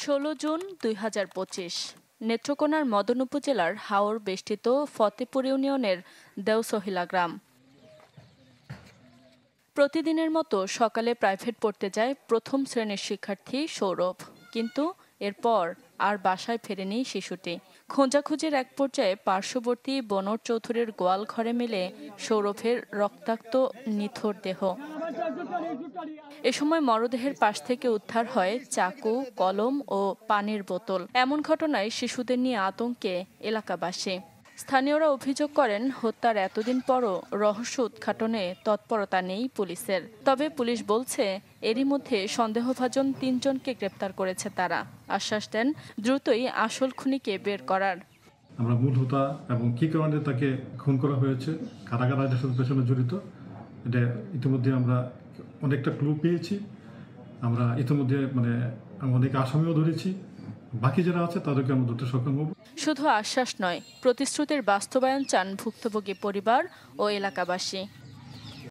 16 June 2025 নেত্রকোনার মদন উপজেলার হাওর বেষ্টিত ফতেপুর ইউনিয়নের দেওসহিলা গ্রাম। প্রতিদিনের মতো সকালে প্রাইভেট পড়তে যায় প্রথম শ্রেণীর শিক্ষার্থী সৌরভ, কিন্তু এরপর আর বাসায় ফেরেনি শিশুটি। খোঁজাখুঁজির এক পর্যায়ে পার্শ্ববর্তী বনর চৌধুরীর গোয়াল ঘরে মেলে সৌরভের রক্তাক্ত নিথর দেহ। এ সময় মরদেহের পাশ থেকে উদ্ধার হয় চাকু, কলম ও পানির বোতল। এমন ঘটনায় শিশুদের নিয়ে আতঙ্কে এলাকাবাসী। স্থানীয়রা অভিযোগ করেন, হত্যার এতদিন পরও রহস্য উদ্ঘাটনে তৎপরতা নেই পুলিশের। তবে পুলিশ বলছে, এরই মধ্যে সন্দেহভাজন 3 জনকে গ্রেপ্তার করেছে তারা। আশ্বাস দেন দ্রুতই আসল খুনিকে বের করার। আমরা মূল হোতা এবং কী কারণে তাকে খুন করা হয়েছে, কারা কারা এটার সাথে পেছনে জড়িত, এটা ইতিমধ্যে আমরা অনেকটা ক্লু পেয়েছি। আমরা ইতিমধ্যে অনেক আসামিও ধরেছি। বাকি যারা আছে তাদেরকে আমরা ধরতে সক্ষম হব। শুধু আশ্বাস নয়, প্রতিশ্রুতির বাস্তবায়ন চান ভুক্তভোগী পরিবার ও এলাকাবাসী।